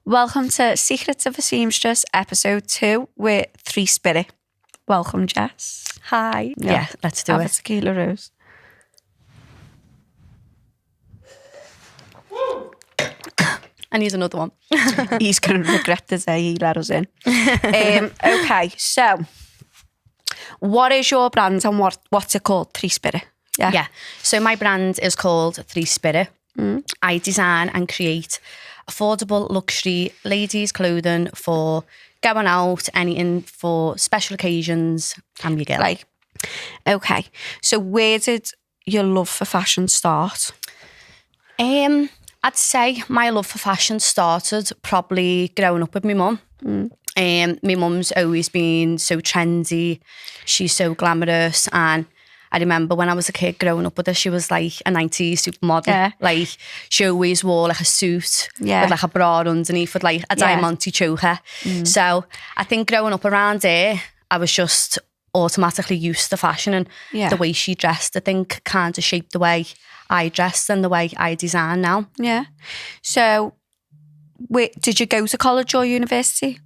Welcome to Secrets of a Seamstress, episode 2 with 3SPIRIT. Welcome, Jess. Hi. Yeah, let's do Have it. a tequila rose. I need another one. He's going to regret the day he let us in. Okay, so what is your brand and what's it called? 3SPIRIT. Yeah. So my brand is called 3SPIRIT. I design and create affordable luxury ladies clothing for going out, anything for special occasions. I'm your girl. Okay, so where did your love for fashion start? I'd say my love for fashion started probably growing up with my mum. My mum's always been so trendy. She's so glamorous, and I remember when I was a kid growing up with her, she was like a 90s supermodel. Yeah. Like she always wore like a suit Yeah. with like a bra underneath with like a diamante choker. So I think growing up around her, I was just automatically used to fashion, and the way she dressed, I think, kind of shaped the way I dress and the way I design now. Yeah. So did you go to college or university?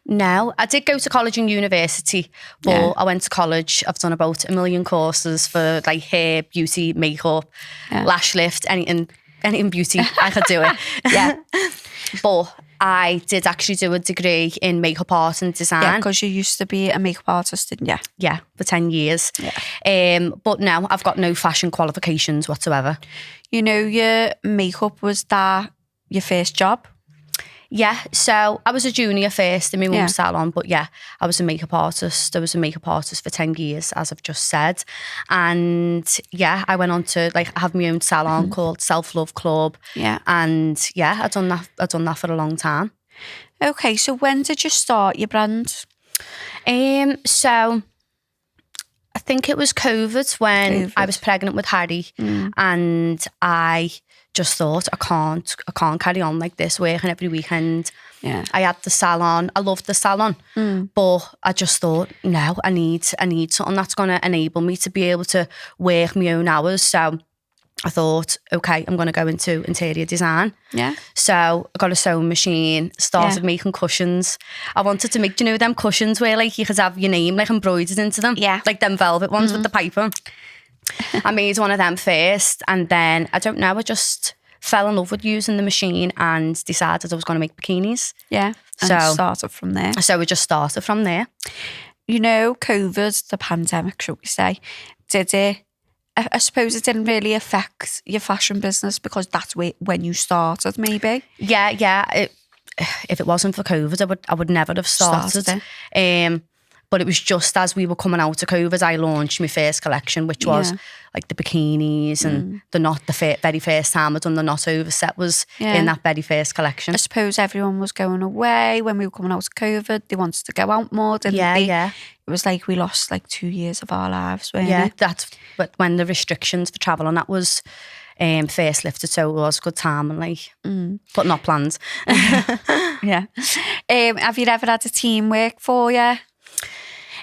No, I did go to college and university, but I went to college. I've done about 1 million courses for like hair, beauty, makeup, lash lift, anything beauty. I could do it. Yeah. But I did actually do a degree in makeup art and design. Yeah, because you used to be a makeup artist, didn't you? Yeah, for 10 years. Yeah. But now I've got no fashion qualifications whatsoever. You know, your makeup, was that your first job? Yeah, so I was a junior first in my mum's salon, but yeah, I was a makeup artist. I was a makeup artist for 10 years, as I've just said. And yeah, I went on to like have my own salon called Self Love Club. Yeah. And yeah, I've done that for a long time. Okay, so when did you start your brand? So I think it was COVID when I was pregnant with Harry, and I just thought I can't carry on like this, working every weekend. Yeah. I had the salon. I loved the salon, but I just thought, no, I need something that's going to enable me to be able to work my own hours. So I thought, okay, I'm going to go into interior design. Yeah. So I got a sewing machine, started making cushions. I wanted to make, do you know them cushions where like you could have your name like embroidered into them? Yeah. Like them velvet ones with the piping. I made one of them first, and then I don't know, I just fell in love with using the machine and decided I was going to make bikinis. Yeah. And started from there. So we just started from there. You know, COVID, the pandemic, should we say, did it? I suppose it didn't really affect your fashion business because that's when you started, maybe. Yeah. If it wasn't for COVID, I would never have started. But it was just as we were coming out of COVID, I launched my first collection, which was like the bikinis and the very first time I'd done the knot overset was in that very first collection. I suppose everyone was going away when we were coming out of COVID. They wanted to go out more, didn't they? Yeah. It was like we lost like 2 years of our lives, weren't Yeah, it? that's when the restrictions for travel and that was first lifted, so it was a good time and like, but not planned. Yeah. Have you ever had a team work for you?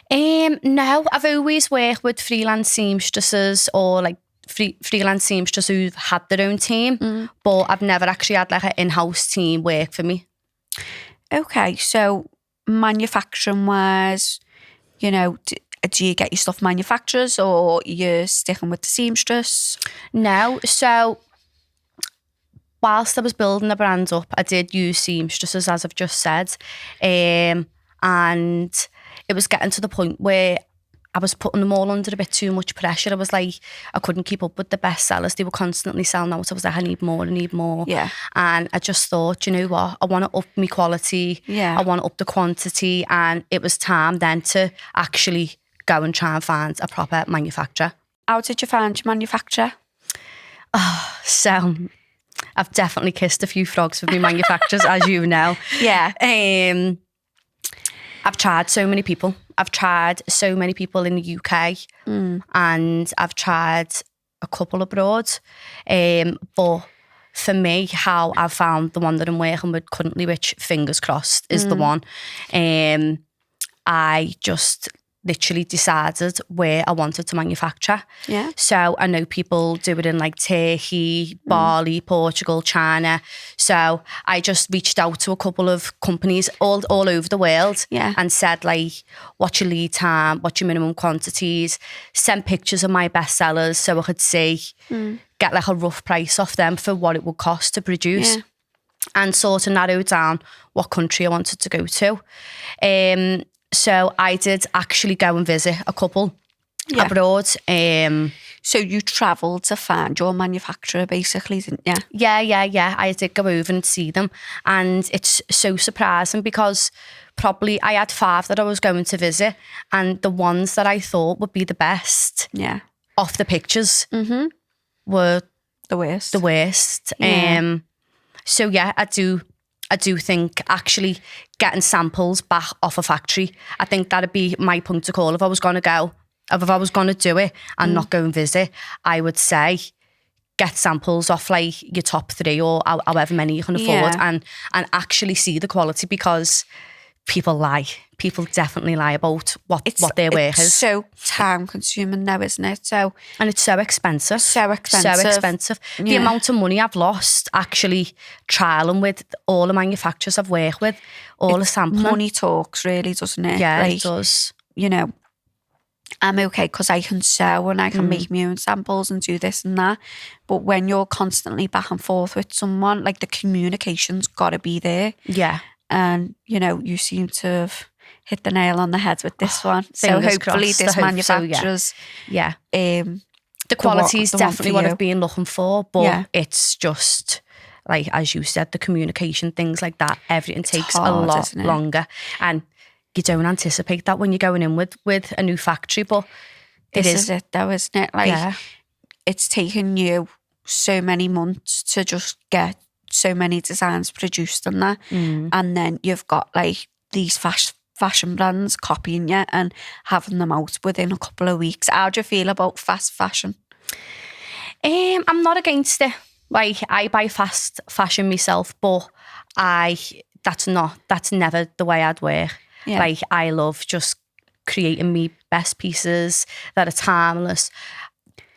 No, I've always worked with freelance seamstresses or like freelance seamstresses who've had their own team, but I've never actually had like an in-house team work for me. Okay, so manufacturing wise, you know, do you get your stuff manufacturers or you're sticking with the seamstress? No, so whilst I was building the brand up, I did use seamstresses, as I've just said, and it was getting to the point where I was putting them all under a bit too much pressure. I was like, I couldn't keep up with the best sellers. They were constantly selling out. I was like, I need more. Yeah. And I just thought, you know what? I want to up my quality. Yeah. I want to up the quantity. And it was time then to actually go and try and find a proper manufacturer. How did you find your manufacturer? So I've definitely kissed a few frogs with my manufacturers, as you know. Yeah. I've tried so many people. I've tried so many people in the UK and I've tried a couple abroad. But for me, how I've found the one that I'm working with currently, which fingers crossed is the one, I just literally decided where I wanted to manufacture. Yeah. So I know people do it in like Turkey, Bali, Portugal, China. So I just reached out to a couple of companies all over the world and said like, what's your lead time? What's your minimum quantities? Send pictures of my best sellers so I could see, get like a rough price off them for what it would cost to produce. Yeah. And sort of narrow down what country I wanted to go to. So I did actually go and visit a couple abroad. So you travelled to find your manufacturer, basically, didn't you? Yeah. I did go over and see them. And it's so surprising because probably I had 5 that I was going to visit, and the ones that I thought would be the best off the pictures were the worst. Yeah. So yeah, I do think actually getting samples back off a factory, I think that'd be my point of call. If I was going to do it and not go and visit, I would say get samples off like your top 3 or however many you can afford and actually see the quality, because people lie. People definitely lie about what their work is. It's so time consuming now, isn't it? And it's so expensive. Yeah. The amount of money I've lost actually trialing with all the manufacturers I've worked with, all the sampling. Money talks, really, doesn't it? Yeah, like, it does. You know, I'm okay because I can sew and I can make my own samples and do this and that. But when you're constantly back and forth with someone, like the communication's got to be there. Yeah. And, you know, you seem to have hit the nail on the head with this one. So hopefully this manufacturers... the quality is definitely what I've been looking for, but it's just, like, as you said, the communication, things like that, everything takes a lot longer. And you don't anticipate that when you're going in with a new factory, but this is it though, isn't it? Like, it's taken you so many months to just get so many designs produced and that, and then you've got like these fashion brands copying you and having them out within a couple of weeks. How do you feel about fast fashion? I'm not against it. Like, I buy fast fashion myself, but that's never the way I'd work. Like, I love just creating me best pieces that are timeless,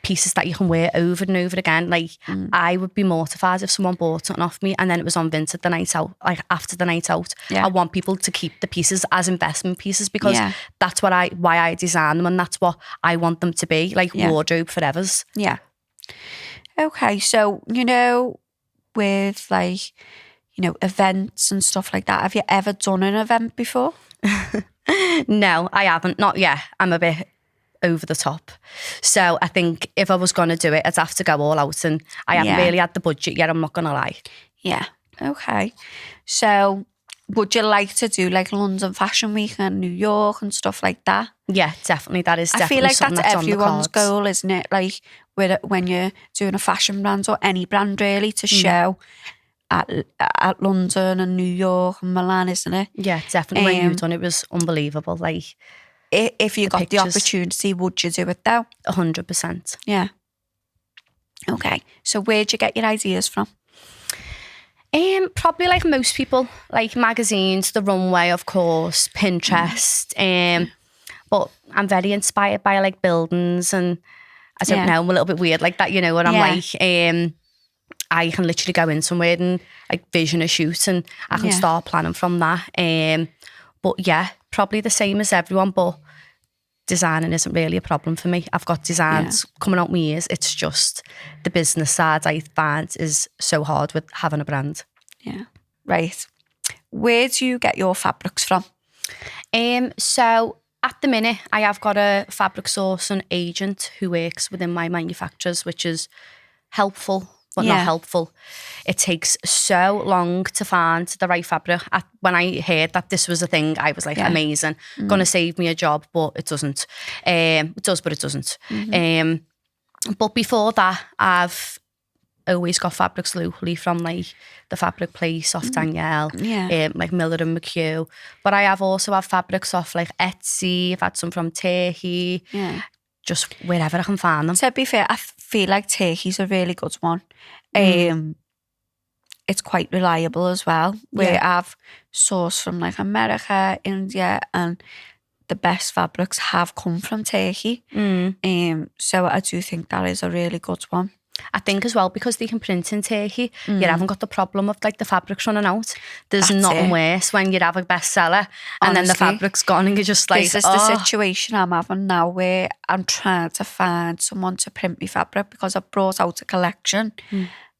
pieces that you can wear over and over again. Like, I would be mortified if someone bought something off me and then it was on Vinted the night out, like after the night out. I want people to keep the pieces as investment pieces, because that's why I design them, and that's what I want them to be, like wardrobe forevers. Yeah. Okay, so, you know, with like, you know, events and stuff like that, have you ever done an event before? No, I haven't. Not yet. I'm a bit over the top. So I think if I was going to do it, I'd have to go all out, and I haven't really had the budget yet, I'm not going to lie. Yeah. Okay. So would you like to do like London Fashion Week and New York and stuff like that? Yeah, definitely. That is definitely I feel like something that's on the everyone's cards. goal, isn't it? Like when you're doing a fashion brand or any brand really, to show at London and New York and Milan, isn't it? Yeah, definitely. When you've done it was unbelievable. Like, if you got pictures. the opportunity, would you do it though? 100%. Yeah. Okay. So where'd you get your ideas from? Probably like most people, like magazines, the runway, of course, Pinterest. But I'm very inspired by like buildings, and I don't know, I'm a little bit weird like that, you know, and I'm like, I can literally go in somewhere and like vision a shoot, and I can start planning from that. But yeah, probably the same as everyone, but designing isn't really a problem for me. I've got designs coming out my ears. It's just the business side I find is so hard with having a brand. Yeah. Right. Where do you get your fabrics from? So at the minute, I have got a fabric sourcing agent who works within my manufacturers, which is helpful, but not helpful. It takes so long to find the right fabric. When I heard that this was a thing, I was like, amazing. Gonna save me a job, but it doesn't. It does, but it doesn't. But before that, I've always got fabrics locally from like the Fabric Place off Danielle, like Miller and McHugh. But I have also had fabrics off like Etsy. I've had some from Turkey. Yeah. Just wherever I can find them. To be fair, I feel like Turkey's a really good one. It's quite reliable as well. Where I've sourced from like America, India, and the best fabrics have come from Turkey. So I do think that is a really good one. I think as well, because they can print in Turkey, you haven't got the problem of like the fabrics running out. There's nothing worse when you have a bestseller and then the fabric's gone and you're just like, this is the situation I'm having now where I'm trying to find someone to print me fabric because I brought out a collection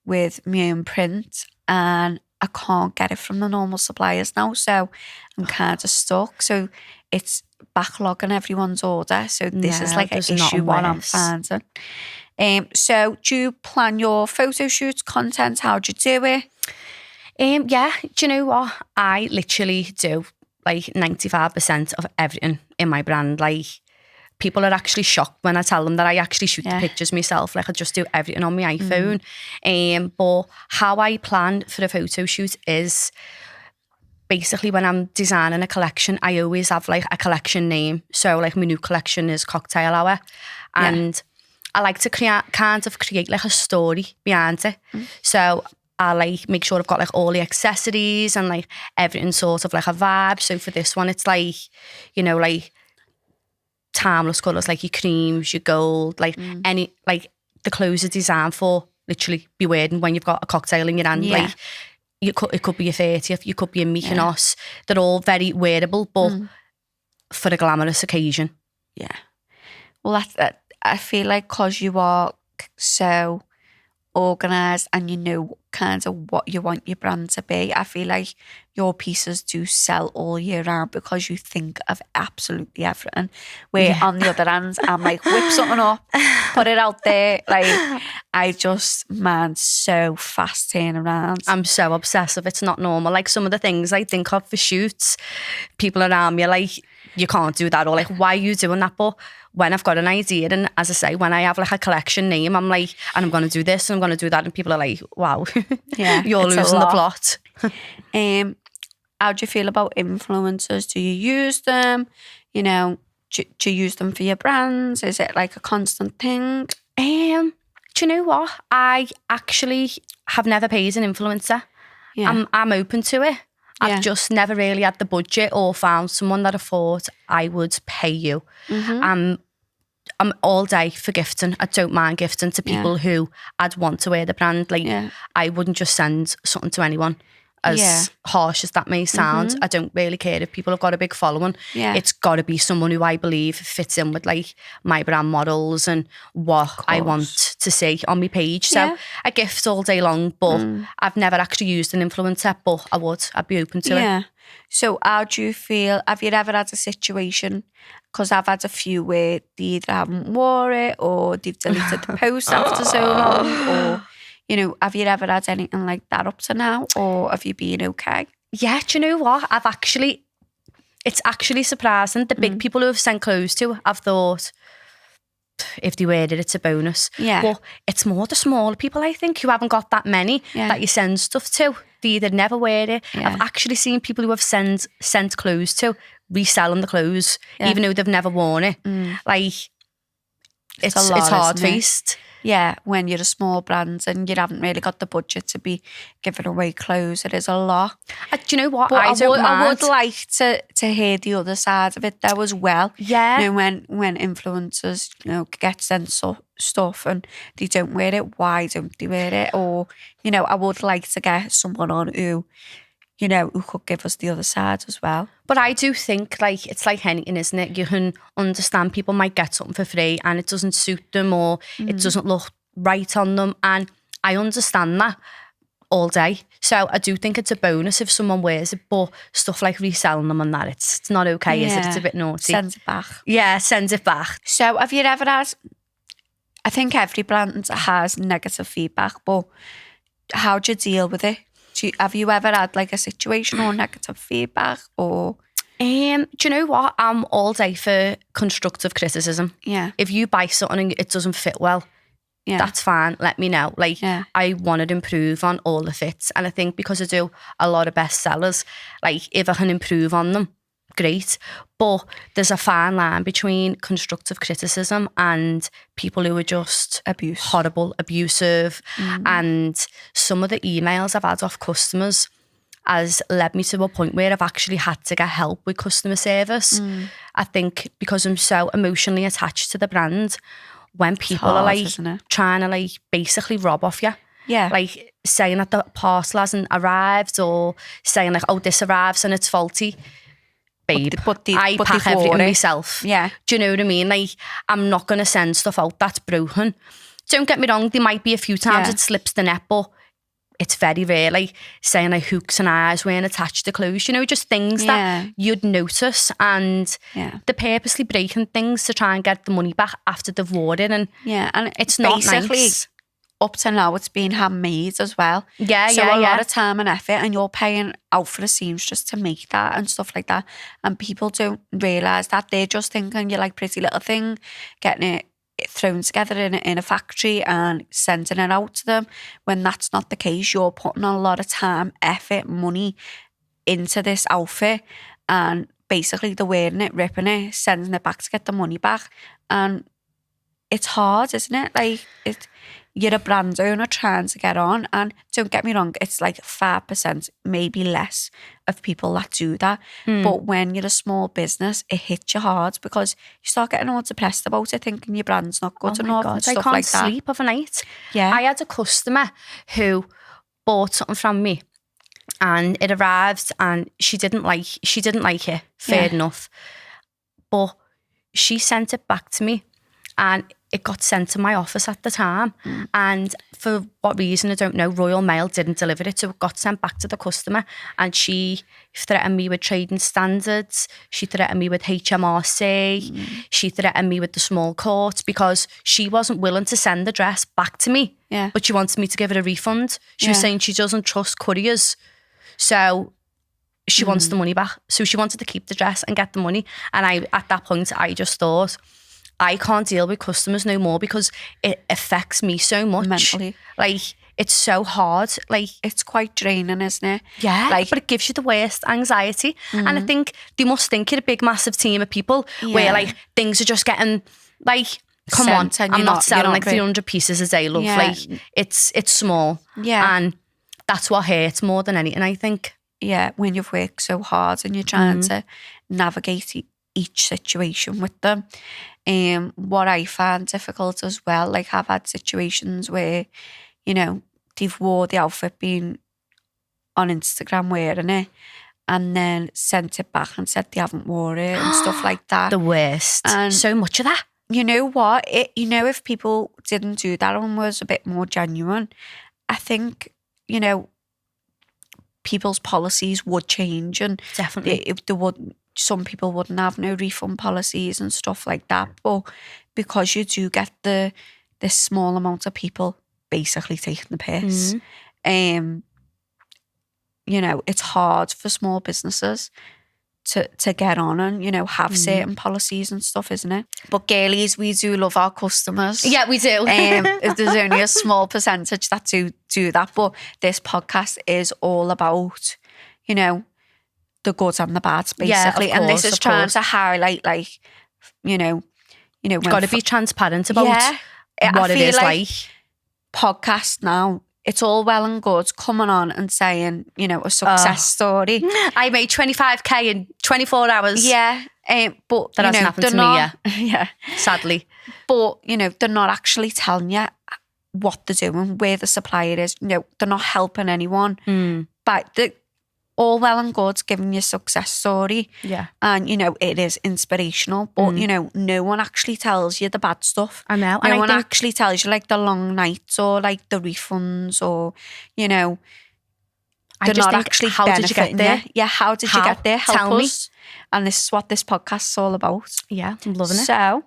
with my own print and I can't get it from the normal suppliers now. So I'm kind of stuck. So it's backlogging everyone's order. So this is like an issue what I'm finding. So do you plan your photo shoots, content? How do you do it? Yeah, do you know what? I literally do like 95% of everything in my brand. Like people are actually shocked when I tell them that I actually shoot the pictures myself. Like I just do everything on my iPhone. But how I plan for a photo shoot is basically when I'm designing a collection, I always have like a collection name. So like my new collection is Cocktail Hour. And I like to create like a story behind it. So I like make sure I've got like all the accessories and like everything sort of like a vibe. So for this one, it's like, you know, like timeless colours, like your creams, your gold, like any, like the clothes are designed for literally be wearing when you've got a cocktail in your hand. Like it could be your 30th, you could be a Mykonos. They're all very wearable, but for a glamorous occasion. Yeah. Well, I feel like because you are so organised and you know kind of what you want your brand to be, I feel like your pieces do sell all year round because you think of absolutely everything. Where on the other hand, I'm like, whip something up, put it out there. Like, I just, man, so fast turnaround. I'm so obsessive. It's not normal. Like some of the things I think of for shoots, people around me are like, you can't do that, or like, why are you doing that? But when I've got an idea, and as I say, when I have like a collection name, I'm like, and I'm going to do this and I'm going to do that, and people are like, wow, you're losing the plot. How do you feel about influencers? Do you use them? You know, do you use them for your brands? Is it like a constant thing? Do you know what? I actually have never paid an influencer. I'm open to it. I've just never really had the budget or found someone that I thought I would pay you. I'm all day for gifting. I don't mind gifting to people who I'd want to wear the brand. Like I wouldn't just send something to anyone. As harsh as that may sound, I don't really care if people have got a big following. It's got to be someone who I believe fits in with like my brand models and what I want to see on my page. So I gift all day long, but I've never actually used an influencer, but I'd be open to it. So how do you feel? Have you ever had a situation? Because I've had a few where they either haven't wore it or they've deleted the post after so long, or you know, have you ever had anything like that up to now, or have you been okay? Yeah, do you know what? It's actually surprising. The big people who have sent clothes to, I've thought, if they wear it, it's a bonus. But it's more the smaller people, I think, who haven't got that many that you send stuff to. They either never wear it. I've actually seen people who have sent clothes to, reselling the clothes, even though they've never worn it. Like, it's hard-faced. Yeah, when you're a small brand and you haven't really got the budget to be giving away clothes, it is a lot. Do you know what? But I would like to hear the other side of it though as well. Yeah. You know, when influencers, you know, get sent stuff and they don't wear it, why don't they wear it? Or, you know, I would like to get someone on who, you know, who could give us the other side as well. But I do think, like, it's like anything, isn't it? You can understand people might get something for free and it doesn't suit them or it doesn't look right on them. And I understand that all day. So I do think it's a bonus if someone wears it, but stuff like reselling them and that, it's not okay, is it? It's a bit naughty. Send it back. Yeah, send it back. So have you ever had, I think every brand has negative feedback, but how do you deal with it? Have you ever had like a situation or negative feedback or? Do you know what? I'm all day for constructive criticism. Yeah. If you buy something and it doesn't fit well, that's fine. Let me know. Like, I want to improve on all the fits. And I think because I do a lot of bestsellers, like if I can improve on them, great. But there's a fine line between constructive criticism and people who are just horrible, abusive. And some of the emails I've had off customers, has led me to a point where I've actually had to get help with customer service. I think because I'm so emotionally attached to the brand, when people are like trying to like basically rob off you. Yeah. Like saying that the parcel hasn't arrived, or saying like, oh, this arrives and it's faulty. Babe, I pack everything myself. Yeah. Do you know what I mean? Like, I'm not going to send stuff out that's broken. Don't get me wrong, there might be a few times it slips the net, but it's very rare. Like saying like hooks and eyes weren't attached to clothes, you know, just things that you'd notice, and they're purposely breaking things to try and get the money back after they've worn it. And and it's not basically nice. Up to now, it's been handmade as well. So a lot of time and effort, and you're paying out for a seamstress to make that and stuff like that. And people don't realise that. They're just thinking you're like pretty little thing, getting it thrown together in a factory and sending it out to them, when that's not the case. You're putting a lot of time, effort, money into this outfit, and basically they're wearing it, ripping it, sending it back to get the money back. And it's hard, isn't it? Like, you're a brand owner trying to get on, and don't get me wrong, it's like 5%, maybe less, of people that do that. But when you're a small business, it hits you hard, because you start getting all depressed about it, thinking your brand's not good enough and stuff like that. I can't sleep overnight. Yeah. I had a customer who bought something from me, and it arrived, and she didn't like it, fair enough. But she sent it back to me, and it got sent to my office at the time. And for what reason, I don't know, Royal Mail didn't deliver it, so it got sent back to the customer. And she threatened me with trading standards. She threatened me with HMRC. She threatened me with the small court, because she wasn't willing to send the dress back to me. Yeah. But she wanted me to give her a refund. She was saying she doesn't trust couriers. So she wants the money back. So she wanted to keep the dress and get the money. And at that point, I just thought, I can't deal with customers no more, because it affects me so much. Mentally. Like, it's so hard. Like, it's quite draining, isn't it? Yeah, like, but it gives you the worst anxiety. And I think they must think you're a big, massive team of people where like things are just getting like, come on, I'm not selling like 300 pieces a day, love. Like, it's small. Yeah. And that's what hurts more than anything, I think. Yeah, when you've worked so hard and you're trying to navigate each situation with them. What I find difficult as well, like, I've had situations where, you know, they've wore the outfit, being on Instagram wearing it, and then sent it back and said they haven't worn it and stuff like that. The worst. And so much of that. You know what? If people didn't do that and was a bit more genuine, I think, you know, people's policies would change, and definitely some people wouldn't have no refund policies and stuff like that. But because you do get this small amount of people basically taking the piss, you know, it's hard for small businesses to get on and, you know, have certain policies and stuff, isn't it? But girlies, we do love our customers. Yeah, we do. There's only a small percentage that do that, but this podcast is all about, you know, the good and the bad, basically. And this is trying to highlight, like, you know, you've got to be transparent about what it is like. Podcast now, it's all well and good coming on and saying, you know, a success story. I made 25k in 24 hours. Yeah. But that hasn't happened to me yet. Yeah. Sadly. But, you know, they're not actually telling you what they're doing, where the supplier is. You know, they're not helping anyone. But all well and good giving you a success story. Yeah. And, you know, it is inspirational. But, you know, no one actually tells you the bad stuff. I know. No one actually tells you, like, the long nights or, like, the refunds or, you know, they're not actually how did you get there? Yeah, how did you get there? Help us. And this is what this podcast is all about. Yeah, I'm loving it. So,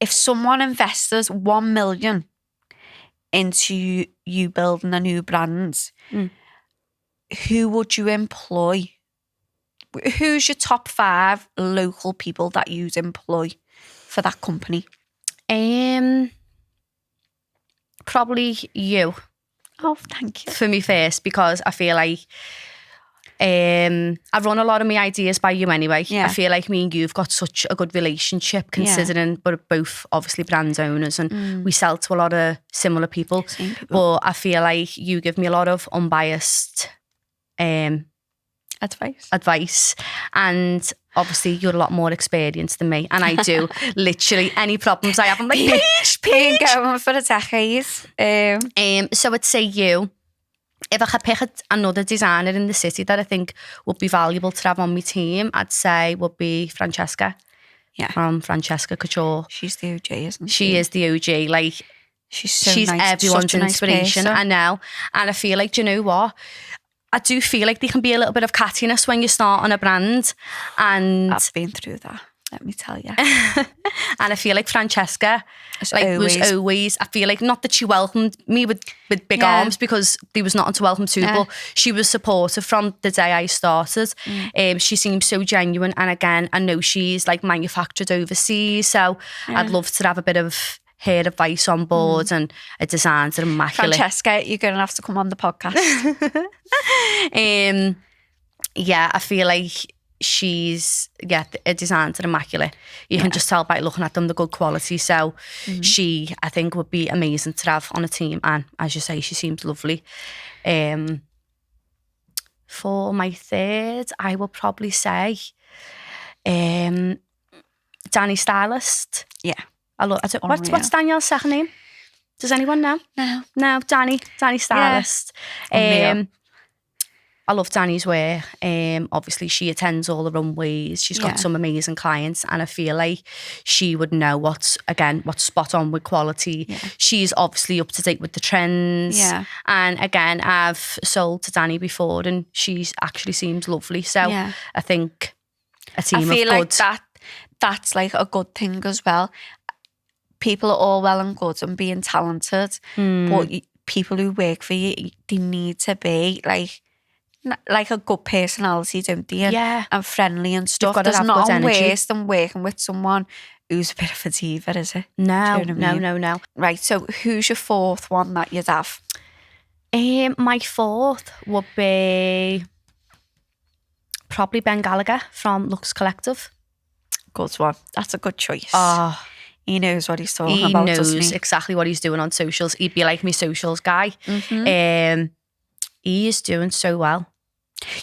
if someone invests 1 million into you building a new brand, who would you employ? Who's your top 5 local people that you'd employ for that company? Probably you. Oh, thank you. For me first, because I feel like I run a lot of my ideas by you anyway. Yeah. I feel like me and you've got such a good relationship, considering we're both obviously brand owners and we sell to a lot of similar people. Same people. But I feel like you give me a lot of unbiased advice. And obviously you're a lot more experienced than me, and I do literally any problems I have, I'm like, Been going for a decade. So I'd say you, if I could pick another designer in the city that I think would be valuable to have on my team, I'd say would be Francesca. Yeah. From Francesca Couture. She's the OG, isn't she? She is the OG. Like, she's nice, everyone's inspiration. Nice, I know. And I feel like, do you know what? I do feel like there can be a little bit of cattiness when you start on a brand. And I've been through that, let me tell you. And I feel like Francesca was always, I feel like, not that she welcomed me with big arms, because there was nothing to welcome to, but she was supportive from the day I started. She seemed so genuine. And again, I know she's like manufactured overseas, so I'd love to have a bit of her advice on board, and a designs are immaculate. Francesca, you're going to have to come on the podcast. Yeah, I feel like she's, a designs are immaculate. You can just tell by looking at them the good quality. So she, I think, would be amazing to have on a team. And as you say, she seems lovely. For my third, I will probably say Danny Stylist. Yeah. What's Danielle's second name? Does anyone know? No, Danny Stylist. I love Danny's work. Obviously, she attends all the runways. She's got some amazing clients, and I feel like she would know what's spot on with quality. Yeah. She's obviously up to date with the trends. Yeah. And again, I've sold to Danny before, and she actually seems lovely. So I think a team of good. I feel like that's like a good thing as well. People are all well and good and being talented, but people who work for you, they need to be like a good personality, don't they? Yeah. And friendly and stuff. There's nothing worse than working with someone who's a bit of a diva, is it? No, you know no. Right, so who's your fourth one that you'd have? My fourth would be probably Ben Gallagher from Lux Collective. Good one. That's a good choice. Oh, he knows what he's talking about, doesn't he? He knows exactly what he's doing on socials. He'd be like me socials guy. He is doing so well.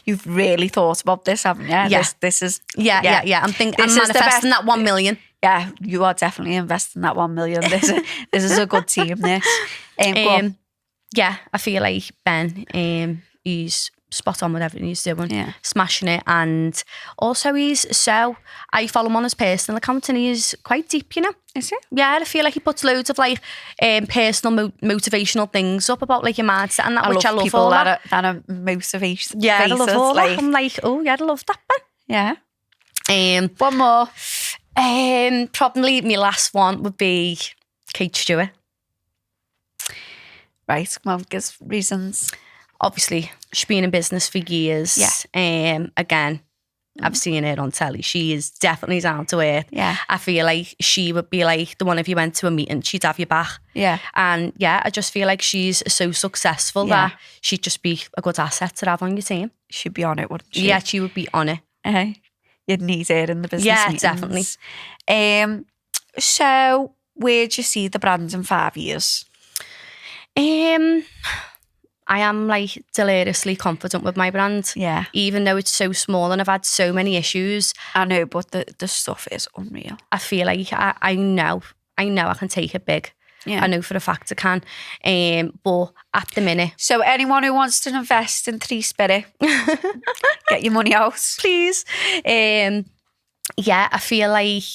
You've really thought about this, haven't you? Yeah. This is... Yeah. I'm manifesting that 1 million. Yeah, you are definitely investing that 1 million. This is a good team, this. Yeah, I feel like Ben, he's spot on with everything he's doing, smashing it. And also I follow him on his personal account, and he's quite deep, you know. Is he? Yeah, I feel like he puts loads of like personal motivational things up about like your mindset and that, which I love people all that are motivation. Yeah, I love all that. I'm like, oh yeah, I love that, Ben. Yeah. One more. Probably my last one would be Kate Stewart. Right, come on, give reasons. Obviously, she's been in business for years. Yeah. Again, I've seen her on telly. She is definitely down to earth. Yeah. I feel like she would be like the one, if you went to a meeting, she'd have your back. Yeah. And I just feel like she's so successful that she'd just be a good asset to have on your team. She'd be on it, wouldn't she? Yeah, she would be on it. You'd need her in the business meetings. Definitely. So where do you see the brand in 5 years? I am like deliriously confident with my brand. Yeah. Even though it's so small and I've had so many issues. I know, but the stuff is unreal. I feel like I know I can take it big. Yeah. I know for a fact I can. But at the minute. So anyone who wants to invest in 3SPIRIT, get your money out. Please. I feel like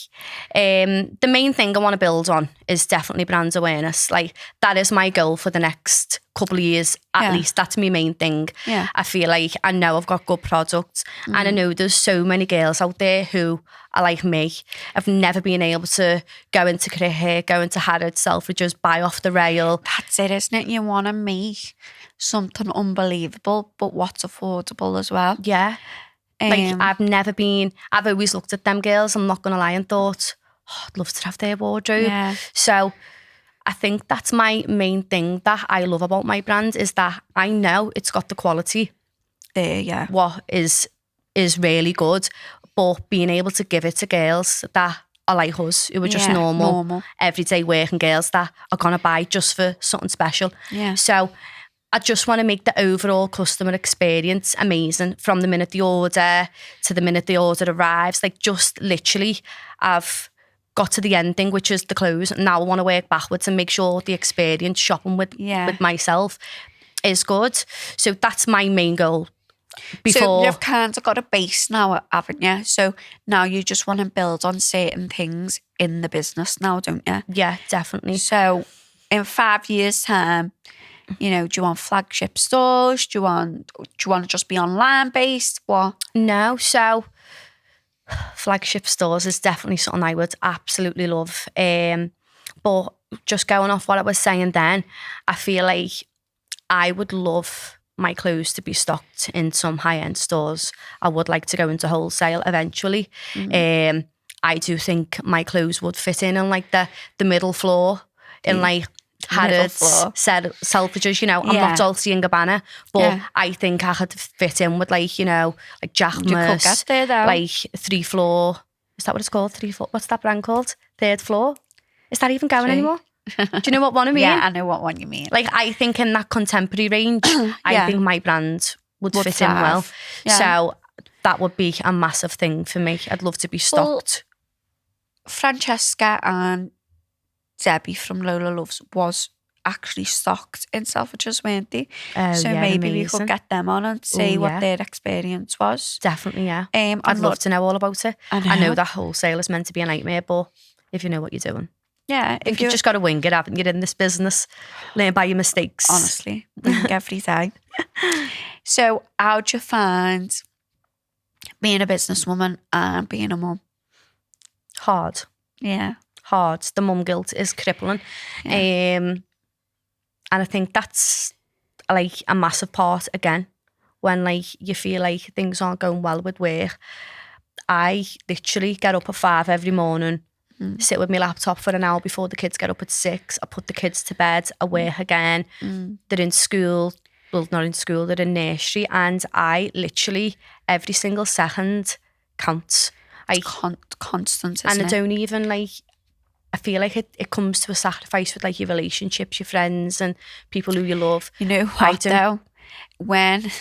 the main thing I want to build on is definitely brand awareness. Like, that is my goal for the next couple of years at least. That's my main thing. Yeah. I feel like I know I've got good products, and I know there's so many girls out there who are like me. I've never been able to go into Cricket, go into Harrods, Selfridges, buy off the rail. That's it, isn't it? You want to make something unbelievable, but what's affordable as well. Yeah. Like, I've always looked at them girls, I'm not going to lie, and thought, I'd love to have their wardrobe. Yeah. So I think that's my main thing that I love about my brand, is that I know it's got the quality. What is really good, but being able to give it to girls that are like us, who are just normal, everyday working girls that are going to buy just for something special. Yeah. So I just want to make the overall customer experience amazing from the minute the order to the minute the order arrives. Like, just literally, I've got to the ending, which is the close. Now I want to work backwards and make sure the experience shopping with myself is good. So that's my main goal. So you've kind of got a base now, haven't you? So now you just want to build on certain things in the business now, don't you? Yeah, definitely. So in 5 years' time, you know, do you want flagship stores? Do you want to just be online based? What? No, so flagship stores is definitely something I would absolutely love. But just going off what I was saying then, I feel like I would love my clothes to be stocked in some high-end stores. I would like to go into wholesale eventually. I do think my clothes would fit in on like the middle floor in like Harrods, Selfridges, you know. I'm not Dolce and Gabbana, but I think I could fit in with like, you know, like Jackmas, like 3 floor. Is that what it's called? 3 floor. What's that brand called? 3rd floor. Is that even going anymore? Do you know what one I mean? Yeah, I know what one you mean. Like, I think in that contemporary range, I think my brand would fit thrive. in well. Yeah. So that would be a massive thing for me. I'd love to be stocked. Well, Francesca and Debbie from Lola Loves was actually stocked in Selfridges, weren't they? So maybe we could get them on and see what their experience was. Definitely, yeah. I'd love to know all about it. I know that wholesale is meant to be a nightmare, but if you know what you're doing. Yeah. If you've just got to wing it, haven't you, in this business? Learn by your mistakes. Honestly, wing every day. So how'd you find being a businesswoman and being a mum? Hard. Yeah. Hard. The mum guilt is crippling. Yeah. And I think that's like a massive part again, when like you feel like things aren't going well with work. I literally get up at 5 every morning, sit with my laptop for an hour before the kids get up at 6. I put the kids to bed, I work again. They're in school. Well, not in school, they're in nursery. And I literally, every single second counts. It's constant, isn't and it? I don't even like, I feel like it comes to a sacrifice with like your relationships, your friends and people who you love. You know what though? When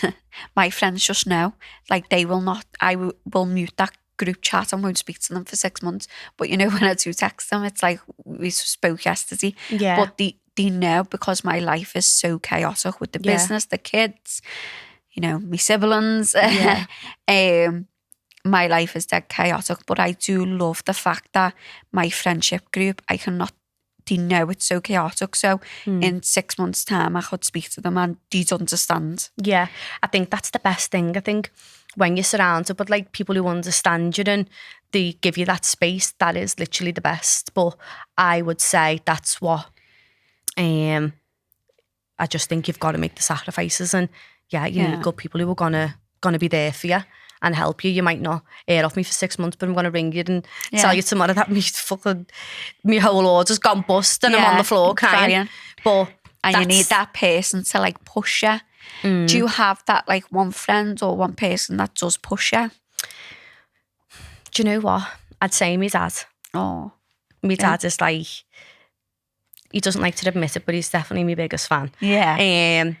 my friends just know, like they will not, I will mute that group chat and won't speak to them for 6 months. But you know, when I do text them, it's like we spoke yesterday. Yeah. But they know, because my life is so chaotic with the business, the kids, you know, my siblings. My life is dead chaotic, but I do love the fact that my friendship group, they know it's so chaotic. So in 6 months' time, I could speak to them and they'd understand. Yeah, I think that's the best thing. I think when you're surrounded with like people who understand you and they give you that space, that is literally the best. But I would say that's what, I just think you've got to make the sacrifices, and you need good people who are gonna be there for you and help you. You might not hear off me for 6 months, but I'm going to ring you and tell you tomorrow that my whole order's gone bust and I'm on the floor crying. But you need that person to like push you. Do you have that like one friend or one person that does push you? Do you know what? I'd say my dad. Oh. My dad is like, he doesn't like to admit it, but he's definitely my biggest fan. Yeah.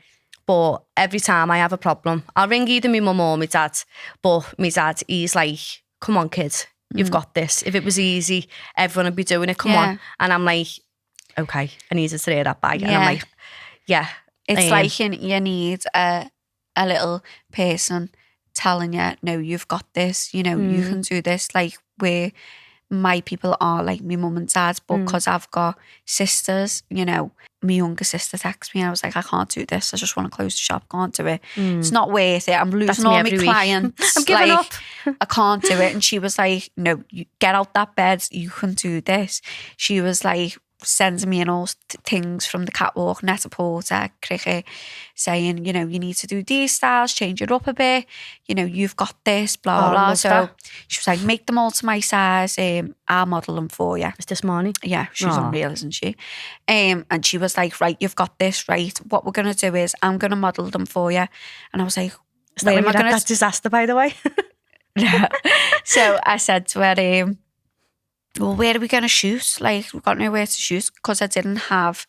But every time I have a problem, I'll ring either my mum or my dad. But my dad, he's like, come on, kid, you've got this. If it was easy, everyone would be doing it. Come on. And I'm like, okay, I need to throw that bag. And I'm like, yeah. It's like you need a little person telling you, no, you've got this. You know, you can do this. Like where my people are like my mum and dad, but because I've got sisters, you know, my younger sister texted me and I was like, I can't do this. I just want to close the shop. Can't do it. It's not worth it. I'm losing all my clients. I'm giving up. I can't do it. And she was like, no, you get out that bed. You can do this. She was like sending me in all things from the catwalk, Net-a-Porter, cricket, saying, you know, you need to do these styles, change it up a bit. You know, you've got this, blah, blah. So she was like, make them all to my size. I'll model them for you. Is this morning? Yeah, she's unreal, isn't she? And she was like, right, you've got this, right? What we're going to do is I'm going to model them for you. And I was like, is that where that disaster, by the way? So I said to her, well, where are we going to shoot? Like, we've got nowhere to shoot because I didn't have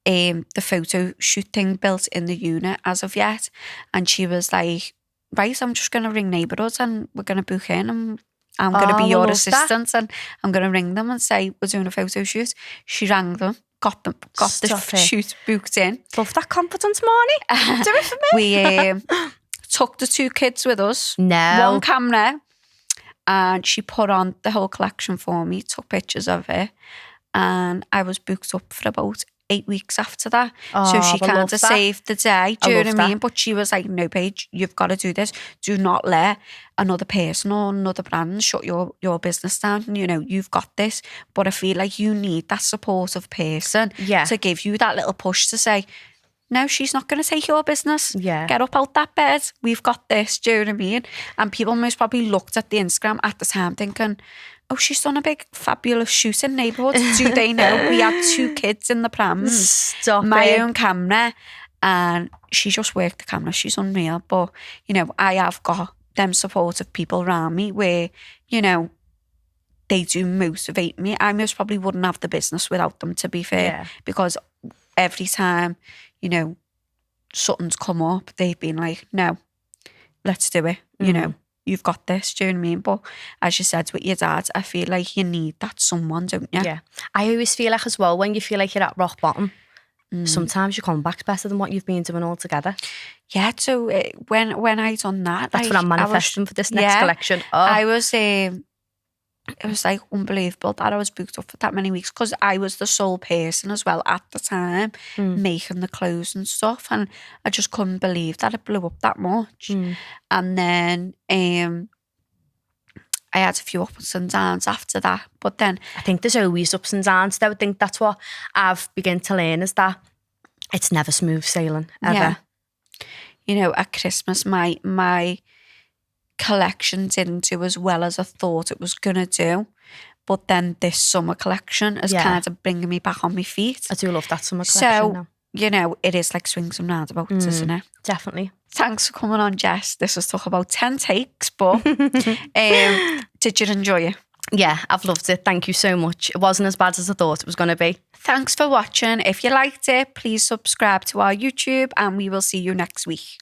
the photo shoot thing built in the unit as of yet. And she was like, right, I'm just going to ring neighbourhoods and we're going to book in and I'm going to be your assistant and I'm going to ring them and say, we're doing a photo shoot. She rang them, got the shoot booked in. Love that confidence, Marnie. Do it for me. We took the 2 kids with us. No. 1 camera. And she put on the whole collection for me, took pictures of it. And I was booked up for about 8 weeks after that. So she kind of saved the day. Do you know what I mean? But she was like, no, Paige, you've got to do this. Do not let another person or another brand shut your business down. You know, you've got this. But I feel like you need that supportive person to give you that little push to say, no, she's not going to take your business. Yeah. Get up out that bed. We've got this. Do you know what I mean? And people most probably looked at the Instagram at the time thinking, oh, she's done a big fabulous shoot in neighbourhoods. Do they know we had 2 kids in the prams? Stop my it. own camera. And she just worked the camera. She's unreal. But, you know, I have got them supportive people around me where, you know, they do motivate me. I most probably wouldn't have the business without them, to be fair. Because every time, you know, something's come up, they've been like, no, let's do it. You know, you've got this, do you know what I mean? But as you said with your dad, I feel like you need that someone, don't you? Yeah. I always feel like as well, when you feel like you're at rock bottom, sometimes your comeback's better than what you've been doing altogether. Yeah, so when I done that... That's what I'm manifesting for this next collection. I was... it was like unbelievable that I was booked up for that many weeks because I was the sole person as well at the time making the clothes and stuff, and I just couldn't believe that it blew up that much. And then I had a few ups and downs after that, but then I think there's always ups and downs though. I think that's what I've begun to learn, is that it's never smooth sailing ever. Yeah. You know, at Christmas my collection didn't do as well as I thought it was gonna do, but then this summer collection is kind of bringing me back on my feet. I do love that summer collection. So now. You know, it is like swings and roundabouts, isn't it? Definitely. Thanks for coming on, Jess. This was took about 10 takes, but did you enjoy it? Yeah, I've loved it. Thank you so much. It wasn't as bad as I thought it was going to be. Thanks for watching. If you liked it, please subscribe to our YouTube and we will see you next week.